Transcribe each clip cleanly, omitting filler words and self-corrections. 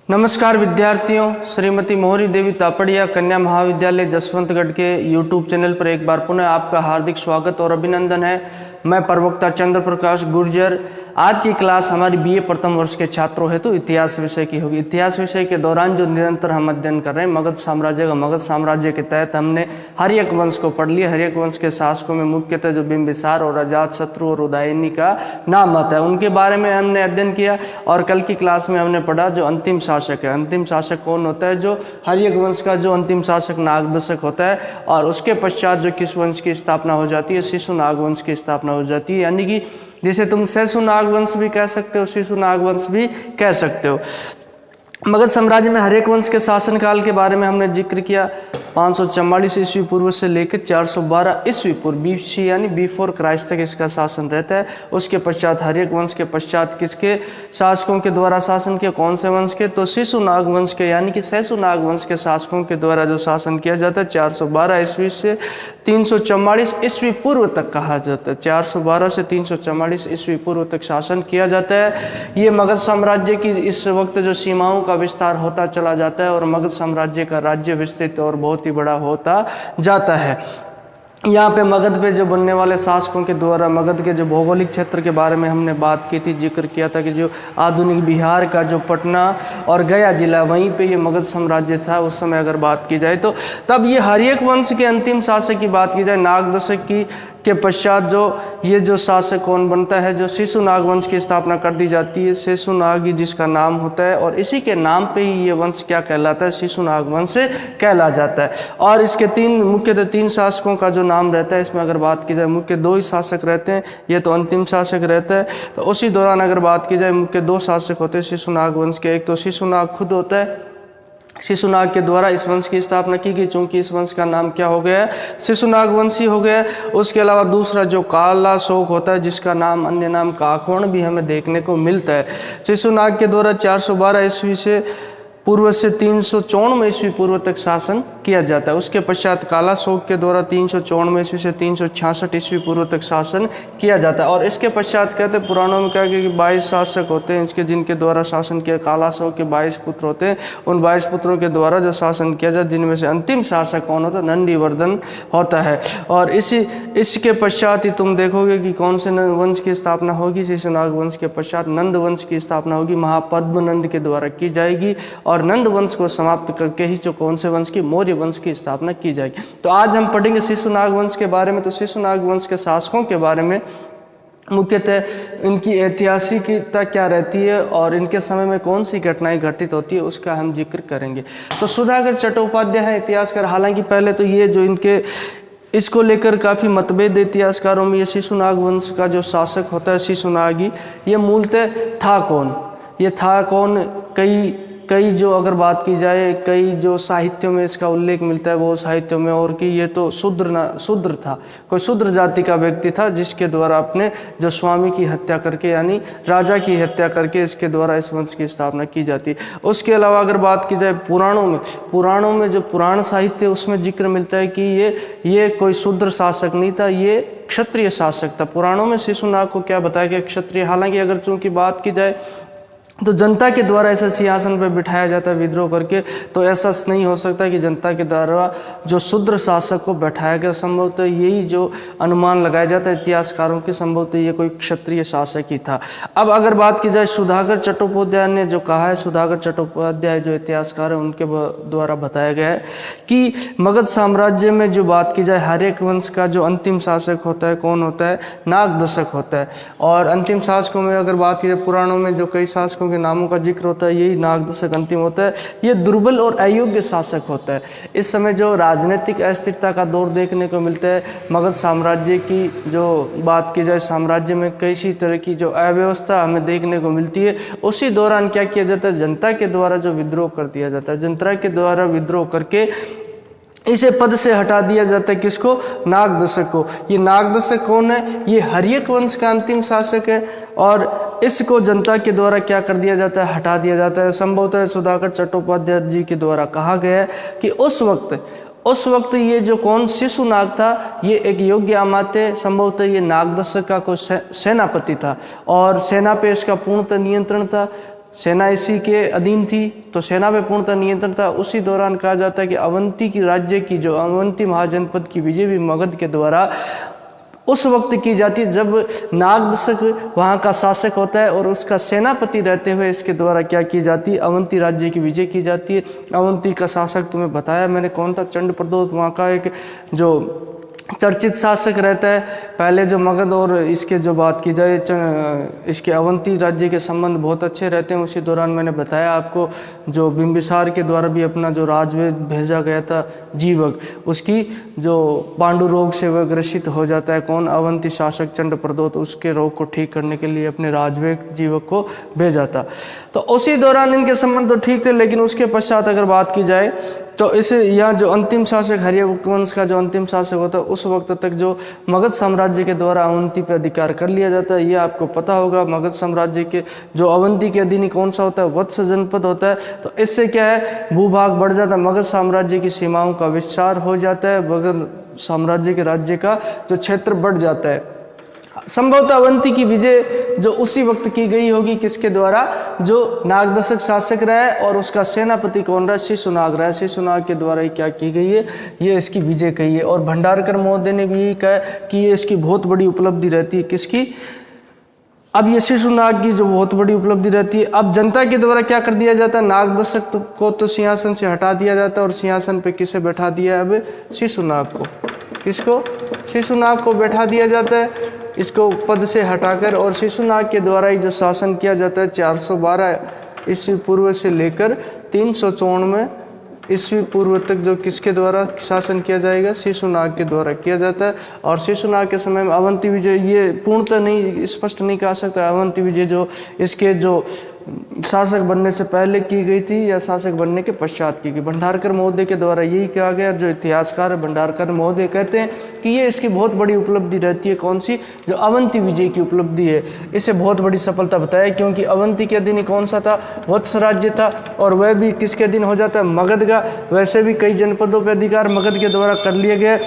नमस्कार विद्यार्थियों, श्रीमती मोहरी देवी तापड़िया कन्या महाविद्यालय जसवंतगढ़ के YouTube चैनल पर एक बार पुनः आपका हार्दिक स्वागत और अभिनंदन है। मैं प्रवक्ता चंद्र प्रकाश गुर्जर। आज की क्लास हमारी बीए प्रथम वर्ष के छात्रों हेतु इतिहास विषय की होगी। इतिहास विषय के दौरान जो निरंतर हम अध्ययन कर रहे हैं मगध साम्राज्य के तहत हमने हर्यक वंश को पढ़ लिया। हर्यक वंश के शासकों में मुख्यतः जो बिंबिसार और अजातशत्रु और उदयनी का नाम आता है उनके बारे में हमने अध्ययन किया। और कल की क्लास में हमने पढ़ा जो अंतिम शासक है। अंतिम शासक कौन होता है? जो हर्यक वंश का जो अंतिम शासक नागदशक होता है। और उसके पश्चात जो किस वंश की स्थापना हो जाती है? शिशुनाग वंश की स्थापना हो जाती है। यानी कि जिसे तुम शेषुनाग वंश भी कह सकते हो, शिशुनाग वंश भी कह सकते हो। मगध साम्राज्य में हर्यक वंश के शासनकाल के बारे में हमने जिक्र किया। 544 ईस्वी पूर्व से लेकर 412 ईस्वी पूर्व BC यानी बिफोर क्राइस्ट तक इसका शासन रहता है। उसके पश्चात हर्यक वंश के पश्चात किसके शासकों के द्वारा शासन किया? कौन से वंश के? तो शिशुनाग वंश के यानी कि शेषुनाग वंश के शासकों के द्वारा जो शासन किया जाता है 412 ईस्वी से 344 ईस्वी पूर्व तक कहा जाता है। 412 से 344 ईस्वी पूर्व तक शासन किया जाता है। ये मगध साम्राज्य की इस वक्त जो सीमाओं का विस्तार होता चला जाता है और मगध साम्राज्य का राज्य विस्तृत और बहुत ही बड़ा होता जाता है। यहाँ पे मगध पे जो बनने वाले शासकों के द्वारा मगध के जो भौगोलिक क्षेत्र के बारे में हमने बात की थी, जिक्र किया था कि जो आधुनिक बिहार का जो पटना और गया जिला वहीं पे ये मगध साम्राज्य था उस समय अगर बात की जाए तो। तब ये हर्यक वंश के अंतिम शासक की बात की जाए, नागदशक की के पश्चात जो ये जो शासक कौन बनता है? जो शिशुनाग वंश की स्थापना कर दी जाती है। शिशुनाग जिसका नाम होता है और इसी के नाम पे ही ये वंश क्या कहलाता है? शिशुनाग वंश कहला जाता है। और इसके मुख्यतः तीन शासकों का जो नाम रहता है इसमें अगर बात की जाए मुख्य दो ही शासक रहते हैं। ये तो अंतिम शासक रहता है। तो उसी दौरान अगर बात की जाए मुख्य दो शासक होते हैं शिशुनाग वंश के। एक तो शिशुनाग खुद होता है। शिशुनाग के द्वारा इस वंश की स्थापना की गई, चूंकि इस वंश का नाम क्या हो गया? शिशुनाग वंशी हो गया। उसके अलावा दूसरा जो कालाशोक होता है जिसका नाम अन्य नाम काकोण भी हमें देखने को मिलता है। शिशुनाग के द्वारा 412 ईस्वी से पूर्व से 354 ईस्वी पूर्व तक शासन किया जाता है। उसके पश्चात कालाशोक के द्वारा 354 ईस्वी से 366 ईस्वी पूर्व तक शासन किया जाता है। और इसके पश्चात कहते हैं पुराणों में क्या कि 22 शासक होते हैं इसके, जिनके द्वारा शासन किया। कालाशोक के 22 पुत्र होते हैं। उन 22 पुत्रों के द्वारा जो शासन किया जाता है जिनमें से अंतिम शासक कौन होता है? नंदीवर्धन होता है। और इसके पश्चात ही तुम देखोगे कि कौन से वंश की स्थापना होगी? शिशुनाग वंश के पश्चात नंद वंश की स्थापना होगी, महापद्मनंद के द्वारा की जाएगी। और नंद वंश को समाप्त करके ही जो कौन से वंश की? मौर्य वंश की स्थापना की जाएगी। तो आज हम पढ़ेंगे शिशुनाग वंश के बारे में। तो शिशुनाग वंश के शासकों के बारे में मुख्यतः इनकी ऐतिहासिकता क्या रहती है और इनके समय में कौन सी घटनाएं घटित होती है उसका हम जिक्र करेंगे। तो सुधाकर चट्टोपाध्याय है इतिहासकार। हालांकि पहले तो ये जो इनके इसको लेकर काफ़ी मतभेद इतिहासकारों में। ये शिशुनाग वंश का जो शासक होता है शिशुनागी, ये मूलतः था कौन? ये था कौन? कई जो अगर बात की जाए कई जो साहित्यों में इसका उल्लेख मिलता है वो साहित्यों में, और कि ये तो शूद्र था, कोई शूद्र जाति का व्यक्ति था जिसके द्वारा अपने जो स्वामी की हत्या करके यानी राजा की हत्या करके इसके द्वारा इस वंश की स्थापना की जाती है। उसके अलावा अगर बात की जाए पुराणों में जो पुराण साहित्य उसमें जिक्र मिलता है कि ये कोई शूद्र शासक नहीं था, ये क्षत्रिय शासक था। पुराणों में शिशुनाग को क्या बताया गया? क्षत्रिय। हालांकि अगर चूंकि बात की जाए तो जनता के द्वारा ऐसा सिंहासन पर बिठाया जाता है विद्रोह करके, तो ऐसा नहीं हो सकता कि जनता के द्वारा जो शूद्र शासक को बैठाया गया। संभवतः यही जो अनुमान लगाया जाता है इतिहासकारों के, संभवतः ये कोई क्षत्रिय शासक ही था। अब अगर बात की जाए सुधाकर चट्टोपाध्याय ने जो कहा है, सुधाकर चट्टोपाध्याय जो इतिहासकार है उनके द्वारा बताया गया है कि मगध साम्राज्य में जो बात की जाए हर्यक वंश का जो अंतिम शासक होता है कौन होता है? नागदशक होता है। और अंतिम शासकों में अगर बात की जाए पुराणों में जो कई शासकों के नामों का जिक्र होता है यही नागदशक अंतिम होता है। ये दुर्बल और अयोग्य शासक होता है। इस समय जो राजनीतिक अस्थिरता का दौर देखने को मिलता है मगध साम्राज्य की जो बात की जाए, साम्राज्य में कैसी तरह की जो अव्यवस्था हमें देखने को मिलती है, उसी दौरान क्या किया जाता है? जनता के द्वारा जो विद्रोह कर दिया जाता है, जनता के द्वारा विद्रोह करके इसे पद से हटा दिया जाता है। किसको? नागदशक को। ये नागदशक कौन है? ये हर्यक वंश का अंतिम शासक है और इसको जनता के द्वारा क्या कर दिया जाता है? हटा दिया जाता है। संभवतः सुधाकर चट्टोपाध्याय जी के द्वारा कहा गया है कि उस वक्त ये जो कौन शिशुनाग था ये एक योग्य अमात्य, संभवतः ये नागदशक का कोई सेनापति था और सेना पे इसका पूर्णतः नियंत्रण था। सेना इसी के अधीन थी, तो सेना पे पूर्णतः नियंत्रण था। उसी दौरान कहा जाता है कि अवंती की राज्य की जो अवंती महाजनपद की विजय भी मगध के द्वारा उस वक्त की जाती है जब नागदशक वहाँ का शासक होता है और उसका सेनापति रहते हुए इसके द्वारा क्या की जाती है, अवंती राज्य की विजय की जाती है। अवंती का शासक तुम्हें बताया मैंने कौन था, चंड प्रदोत वहाँ का एक जो चर्चित शासक रहता है। पहले जो मगध और इसके जो बात की जाए इसके अवंती राज्य के संबंध बहुत अच्छे रहते हैं। उसी दौरान मैंने बताया आपको जो बिंबिसार के द्वारा भी अपना जो राजवेद भेजा गया था जीवक, उसकी जो पांडु रोग से वह ग्रसित हो जाता है कौन, अवंती शासक चंड प्रदोत, उसके रोग को ठीक करने के लिए अपने राजवेद जीवक को भेजा था। तो उसी दौरान इनके संबंध तो ठीक थे, लेकिन उसके पश्चात अगर बात की जाए तो इसे यहाँ जो अंतिम शासक हर्यक वंश का जो अंतिम शासक होता है उस वक्त तक जो मगध साम्राज्य के द्वारा अवंती पर अधिकार कर लिया जाता है। ये आपको पता होगा मगध साम्राज्य के जो अवंती के अधीन कौन सा होता है, वत्स जनपद होता है। तो इससे क्या है, भूभाग बढ़ जाता है, मगध साम्राज्य की सीमाओं का विस्तार हो जाता है, मगध साम्राज्य के राज्य का जो क्षेत्र बढ़ जाता है। संभवतः अवंती की विजय जो उसी वक्त की गई होगी किसके द्वारा, जो नागदशक शासक रहा है और उसका सेनापति कौन रहा, शिशुनाग रहा है। शिशुनाग के द्वारा ही क्या की गई है, ये इसकी विजय कही है। और भंडारकर महोदय ने भी यही कहा कि ये इसकी बहुत बड़ी उपलब्धि रहती है। किसकी, अब ये शिशुनाग की जो बहुत बड़ी उपलब्धि रहती है। अब जनता के द्वारा क्या कर दिया जाता है, नागदशक को तो सिंहासन से हटा दिया जाता है और सिंहासन पे किसे बैठा दिया है, अब शिशुनाग को। किसको, शिशुनाग को बैठा दिया जाता है, इसको पद से हटाकर, और शिशुनाग के द्वारा ही जो शासन किया जाता है 412 ईस्वी पूर्व से लेकर 394 ईस्वी पूर्व तक जो किसके द्वारा शासन किया जाएगा, शिशुनाग के द्वारा किया जाता है। और शिशुनाग के समय में अवंती विजय, ये पूर्णतः नहीं स्पष्ट नहीं कहा सकता अवंती विजय जो इसके जो शासक बनने से पहले की गई थी या शासक बनने के पश्चात की गई। भंडारकर महोदय के द्वारा यही कहा गया, जो इतिहासकार भंडारकर महोदय कहते हैं कि ये इसकी बहुत बड़ी उपलब्धि रहती है। कौन सी, जो अवंती विजय की उपलब्धि है, इसे बहुत बड़ी सफलता बताया, क्योंकि अवंती के अधीन कौन सा था, वत्स राज्य था, और वह भी किसके अधीन हो जाता है, मगध का। वैसे भी कई जनपदों पर अधिकार मगध के द्वारा कर लिए गए।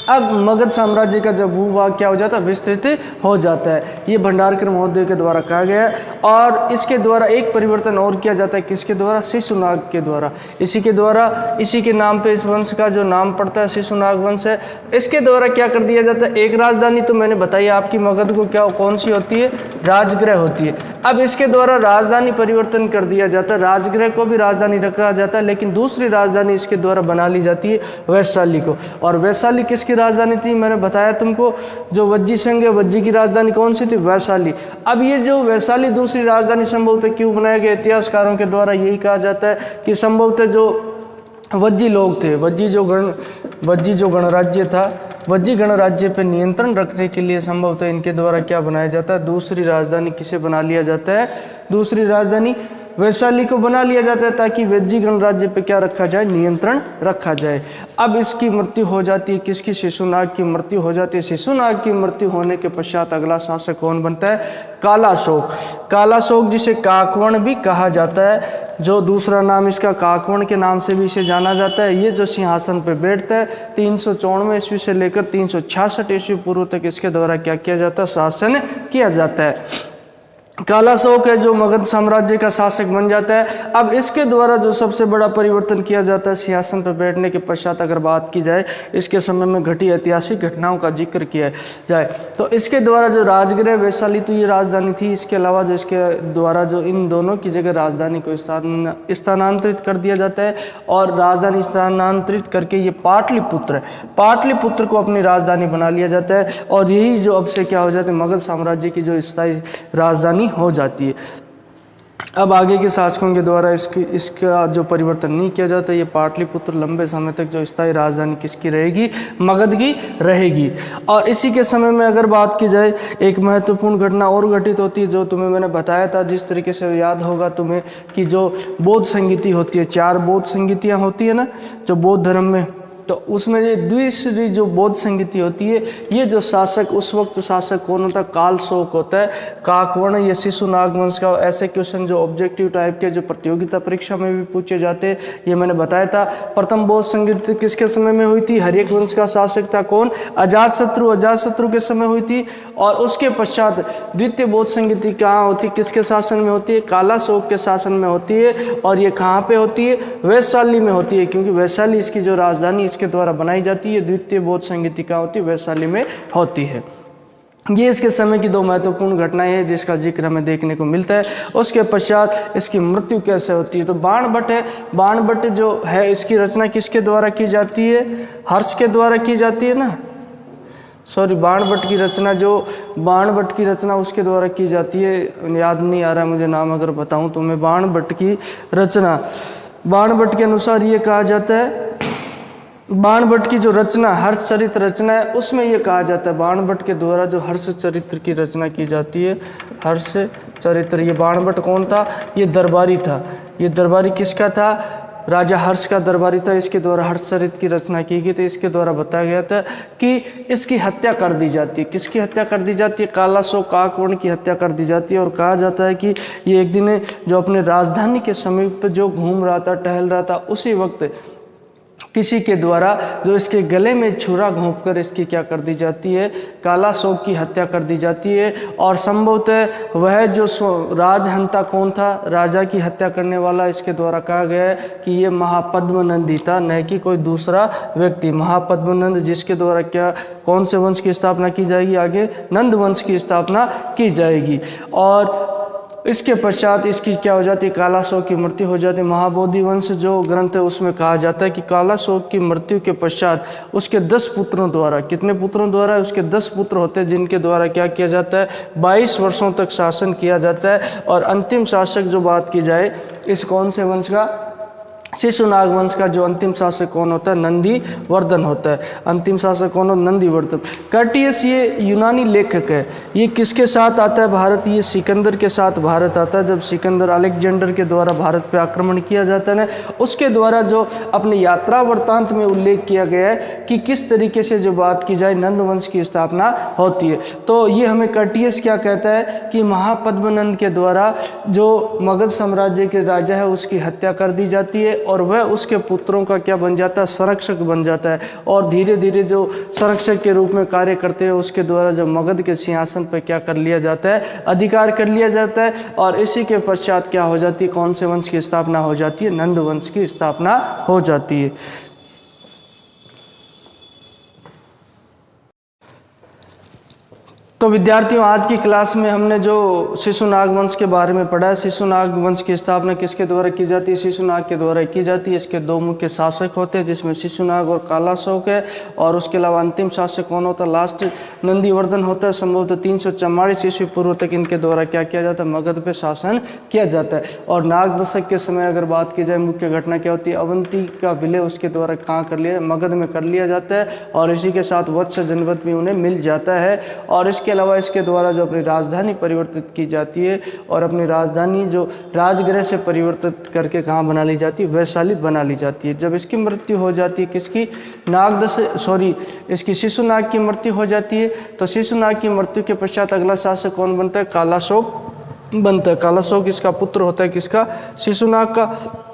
अब मगध साम्राज्य का जब भूभाग क्या हो जाता है, विस्तृत हो जाता है। ये भंडारकर महोदय के द्वारा कहा गया है। और इसके द्वारा एक परिवर्तन और किया जाता है, किसके द्वारा, शिशुनाग के द्वारा। इसी के द्वारा, इसी के नाम पे इस वंश का जो नाम पड़ता है शिशुनाग वंश है। इसके द्वारा क्या कर दिया जाता है, एक राजधानी तो मैंने बताई आपकी मगध को क्या कौन सी होती है, राजगृह होती है। अब इसके द्वारा राजधानी परिवर्तन कर दिया जाता है, राजगृह को भी राजधानी रखा जाता है, लेकिन दूसरी राजधानी इसके द्वारा बना ली जाती है वैशाली को। और वैशाली किसकी राजधानी थी, मैंने बताया तुमको, जो वज्जी संघ है, वज्जी की राजधानी कौन सी थी, वैशाली। अब ये जो वैशाली दूसरी राजधानी संभवतः क्यों बनाया गया, इतिहासकारों के द्वारा यही कहा जाता है कि संभवतः जो वज्जी लोग थे, वज्जी जो गणराज्य था, वज्जी गणराज्य पर नियंत्रण रखने के लिए संभवतः इनके द्वारा क्या बनाया जाता है, दूसरी राजधानी किसे बना लिया जाता है, दूसरी राजधानी वैशाली को बना लिया जाता है, ताकि वज्जी गणराज्य पे क्या रखा जाए, नियंत्रण रखा जाए। अब इसकी मृत्यु हो जाती है, किसकी, शिशुनाग की मृत्यु हो जाती है। शिशुनाग की मृत्यु होने के पश्चात अगला शासक कौन बनता है, कालाशोक। कालाशोक जिसे काकवण भी कहा जाता है, जो दूसरा नाम इसका काकवण के नाम से भी इसे जाना जाता है। ये जो सिंहासन पे बैठता है 394 ईस्वी से लेकर 366 ईस्वी पूर्व तक इसके द्वारा क्या किया जाता है, शासन किया जाता है। कालाशोक है जो मगध साम्राज्य का शासक बन जाता है। अब इसके द्वारा जो सबसे बड़ा परिवर्तन किया जाता है सिंहासन पर बैठने के पश्चात, अगर बात की जाए इसके समय में घटी ऐतिहासिक घटनाओं का जिक्र किया जाए तो इसके द्वारा जो राजगृह वैशाली तो ये राजधानी थी, इसके अलावा जो इसके द्वारा जो इन दोनों की जगह राजधानी को स्थानांतरित कर दिया जाता है, और राजधानी स्थानांतरित करके ये पाटलिपुत्र को अपनी राजधानी बना लिया जाता है। और यही जो अब से क्या हो जाता है, मगध साम्राज्य की जो स्थायी राजधानी हो जाती है। अब आगे के शासकों के द्वारा इसका जो परिवर्तन नहीं किया जाता, ये पाटलिपुत्र लंबे समय तक जो स्थायी राजधानी किसकी रहेगी, मगध की रहेगी। और इसी के समय में अगर बात की जाए, एक महत्वपूर्ण घटना और घटित होती है, जो तुम्हें मैंने बताया था, जिस तरीके से याद होगा तुम्हें कि जो बौद्ध संगीति होती है, 4 बौद्ध संगीतियाँ होती है ना, जो बौद्ध धर्म में तो उसमें ये द्विश्री जो बौद्ध संगीति होती है, ये जो शासक उस वक्त शासक कौन होता है, कालशोक होता है। काकवर्ण ये शिशुनाग वंश का। ऐसे क्वेश्चन जो ऑब्जेक्टिव टाइप के जो प्रतियोगिता परीक्षा में भी पूछे जाते हैं, ये मैंने बताया था। प्रथम बौद्ध संगीति किसके समय में हुई थी? हर्यक वंश का शासक था कौन? अजातशत्रु के समय हुई थी। और उसके पश्चात द्वितीय बौद्ध संगीति कहाँ होती, किसके शासन में होती है? कालाशोक के शासन में होती है। और ये कहाँ पे होती है? वैशाली में होती है, क्योंकि वैशाली इसकी जो राजधानी इसके द्वारा बनाई जाती है। द्वितीय बौद्ध संगीति कहाँ होती है? वैशाली में होती है। ये इसके समय की दो महत्वपूर्ण घटनाएं हैं जिसका जिक्र हमें देखने को मिलता है। उसके पश्चात इसकी मृत्यु कैसे होती है? तो बाणभट्ट है। बाणभट्ट जो है इसकी रचना किसके द्वारा की जाती है? हर्ष के द्वारा की जाती है ना, सॉरी, बाणभट्ट की रचना उसके द्वारा की जाती है। याद नहीं आ रहा मुझे नाम, अगर बताऊं तो मैं। बाणभट्ट की रचना, बाणभट्ट के अनुसार ये कहा जाता है, बाणभट्ट की जो रचना हर्षचरित्र रचना है उसमें ये कहा जाता है, बाणभट्ट के द्वारा जो हर्षचरित्र की रचना की जाती है, हर्षचरित्र। ये बाणभट्ट कौन था? ये दरबारी था। ये दरबारी किसका था? राजा हर्ष का दरबारी था। इसके द्वारा हर्षचरित्र की रचना की गई। तो इसके द्वारा बताया गया था कि इसकी हत्या कर दी जाती है। किसकी हत्या कर दी जाती है? कालाशोक काकवर्ण की हत्या कर दी जाती है। और कहा जाता है कि ये एक दिन जो अपने राजधानी के समीप जो घूम रहा था, टहल रहा था, उसी वक्त किसी के द्वारा जो इसके गले में छुरा घोंपकर इसकी क्या कर दी जाती है? कालाशोक की हत्या कर दी जाती है। और संभवतः वह जो राजहंता कौन था, राजा की हत्या करने वाला, इसके द्वारा कहा गया है कि ये महापद्मनंद ही था, न कि कोई दूसरा व्यक्ति। महापद्मनंद जिसके द्वारा क्या, कौन से वंश की स्थापना की जाएगी? आगे नंद वंश की स्थापना की जाएगी। और इसके पश्चात इसकी क्या हो जाती है? कालाशोक की मृत्यु हो जाती है। महाबोधि वंश जो ग्रंथ है उसमें कहा जाता है कि कालाशोक की मृत्यु के पश्चात उसके 10 पुत्रों द्वारा, कितने पुत्रों द्वारा? उसके 10 पुत्र होते हैं जिनके द्वारा क्या किया जाता है? 22 वर्षों तक शासन किया जाता है। और अंतिम शासक जो बात की जाए इस कौन से वंश का? शिशुनाग वंश का जो अंतिम शासक कौन होता है? नंदीवर्धन होता है। अंतिम शासक कौन होता है? नंदीवर्धन। कर्टियस ये यूनानी लेखक है। ये किसके साथ आता है भारत? ये सिकंदर के साथ भारत आता है। जब सिकंदर अलेक्जेंडर के द्वारा भारत पे आक्रमण किया जाता है ना, उसके द्वारा जो अपने यात्रा वृत्तांत में उल्लेख किया गया है कि किस तरीके से जो बात की जाए नंद वंश की स्थापना होती है। तो ये हमें कर्टियस क्या कहता है कि महापद्मनंद के द्वारा जो मगध साम्राज्य के राजा है उसकी हत्या कर दी जाती है। और वह उसके पुत्रों का क्या बन जाता है? संरक्षक बन जाता है। और धीरे धीरे जो संरक्षक के रूप में कार्य करते हैं उसके द्वारा जब मगध के सिंहासन पर क्या कर लिया जाता है? अधिकार कर लिया जाता है। और इसी के पश्चात क्या हो जाती है? कौन से वंश की स्थापना हो जाती है? नंद वंश की स्थापना हो जाती है। तो विद्यार्थियों, आज की क्लास में हमने जो शिशुनाग वंश के बारे में पढ़ा है। शिशुनाग वंश की स्थापना किसके द्वारा की जाती है? शिशुनाग के द्वारा की जाती है। इसके दो मुख्य शासक होते हैं जिसमें शिशुनाग और कालाशोक है। और उसके अलावा अंतिम शासक कौन होता है? लास्ट नंदीवर्धन होता है। संभवतः 344 ईस्वी पूर्व तक इनके द्वारा क्या किया जाता है? मगध पे शासन किया जाता है। और नाग दशक के समय अगर बात की जाए, मुख्य घटना क्या होती है? अवंती का विलय उसके द्वारा कहाँ कर लिया? मगध में कर लिया जाता है। और इसी के साथ वत्स जनपद भी उन्हें मिल जाता है। और इसके अलावा इसके द्वारा जो अपनी राजधानी परिवर्तित की जाती है और अपनी राजधानी जो राजगृह से परिवर्तित करके कहाँ बना ली जाती है? वैशाली बना ली जाती है। जब इसकी मृत्यु हो जाती है, किसकी? इसकी शिशुनाग की मृत्यु हो जाती है। तो शिशुनाग की मृत्यु के पश्चात अगला शासक कौन बनता है? कालाशोक बनता है। कालाशोक इसका पुत्र होता है, किसका? शिशुनाग का।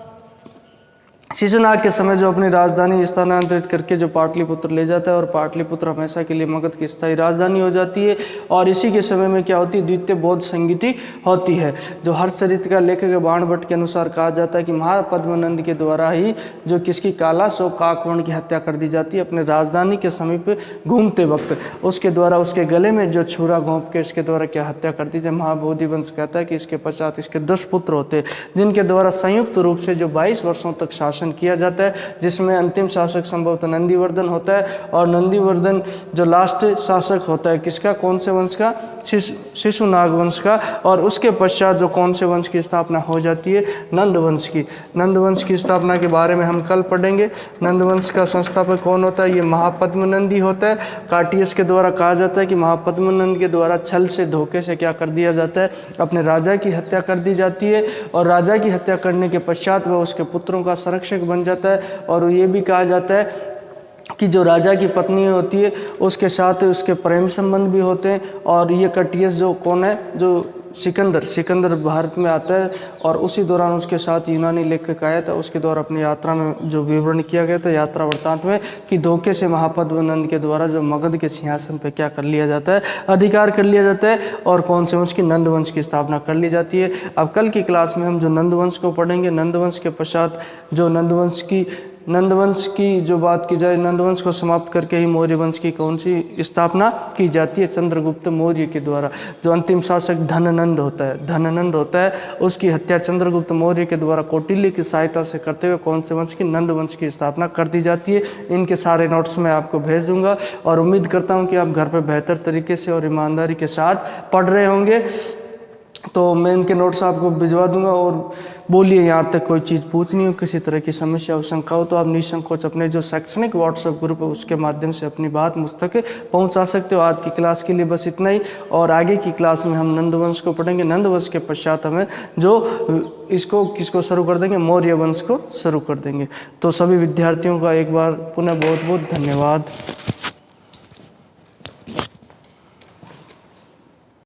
शिशुनाग के समय जो अपनी राजधानी स्थानांतरित करके जो पाटलिपुत्र ले जाता है और पाटलिपुत्र हमेशा के लिए मगध की स्थायी राजधानी हो जाती है। और इसी के समय में क्या होती है? द्वितीय बौद्ध संगीति होती है। जो हर्षचरित्र का लेखक है बाणभट्ट के अनुसार कहा जाता है कि महापद्मनंद के द्वारा ही जो किसकी? कालाशोक काकवर्ण की हत्या कर दी जाती है अपने राजधानी के समीप घूमते वक्त। उसके द्वारा उसके गले में जो छुरा घोंप के इसके द्वारा क्या हत्या कर दी जाए? महाबोधि वंश कहता है कि इसके पश्चात इसके 10 पुत्र होते हैं जिनके द्वारा संयुक्त रूप से जो 22 वर्षों तक शासन किया जाता है, जिसमें अंतिम शासक संभवतः नंदीवर्धन होता है। और नंदीवर्धन जो लास्ट शासक होता है किसका? कौन से वंश का? शिशुनाग वंश का। और उसके पश्चात जो कौन से वंश की स्थापना हो जाती है? नंद वंश की। नंद वंश की स्थापना के बारे में हम कल पढ़ेंगे। नंद वंश का संस्थापक कौन होता है? ये महापद्मनंद ही होता है। कार्टियस के द्वारा कहा जाता है कि महापद्मनंद के द्वारा छल से, धोखे से क्या कर दिया जाता है? अपने राजा की हत्या कर दी जाती है। और राजा की हत्या करने के पश्चात वह उसके पुत्रों का संरक्षक बन जाता है। और ये भी कहा जाता है कि जो राजा की पत्नी होती है उसके साथ उसके प्रेम संबंध भी होते हैं। और ये कटियस जो कौन है, जो सिकंदर भारत में आता है और उसी दौरान उसके साथ यूनानी लेखक आया था, उसके द्वारा अपनी यात्रा में जो विवरण किया गया था यात्रा वृत्तांत में, कि धोखे से महापद्मनंद के द्वारा जो मगध के सिंहासन पर क्या कर लिया जाता है, अधिकार कर लिया जाता है और कौन से वंश की, नंद वंश की स्थापना कर ली जाती है। अब कल की क्लास में हम जो नंद वंश को पढ़ेंगे, नंद वंश के पश्चात जो नंद वंश की जो बात की जाए, नंद वंश को समाप्त करके ही मौर्य वंश की कौन सी स्थापना की जाती है, चंद्रगुप्त मौर्य के द्वारा। जो अंतिम शासक धननंद होता है उसकी हत्या चंद्रगुप्त मौर्य के द्वारा कौटिल्य की सहायता से करते हुए कौन से वंश की, नंद वंश की स्थापना कर दी जाती है। इनके सारे नोट्स मैं आपको भेज दूंगा और उम्मीद करता हूँ कि आप घर पर बेहतर तरीके से और ईमानदारी के साथ पढ़ रहे होंगे। तो मैं इनके नोट्स आपको भिजवा दूंगा। और बोलिए, यहाँ तक कोई चीज़ पूछनी हो, किसी तरह की समस्या और शंका हो तो आप निसंकोच अपने जो शैक्षणिक व्हाट्सएप ग्रुप है उसके माध्यम से अपनी बात मुझ तक पहुँचा सकते हो। आज की क्लास के लिए बस इतना ही और आगे की क्लास में हम नंदवंश को पढ़ेंगे। नंदवंश के पश्चात हमें जो किसको शुरू कर देंगे, मौर्य वंश को शुरू कर देंगे। तो सभी विद्यार्थियों का एक बार पुनः बहुत बहुत धन्यवाद।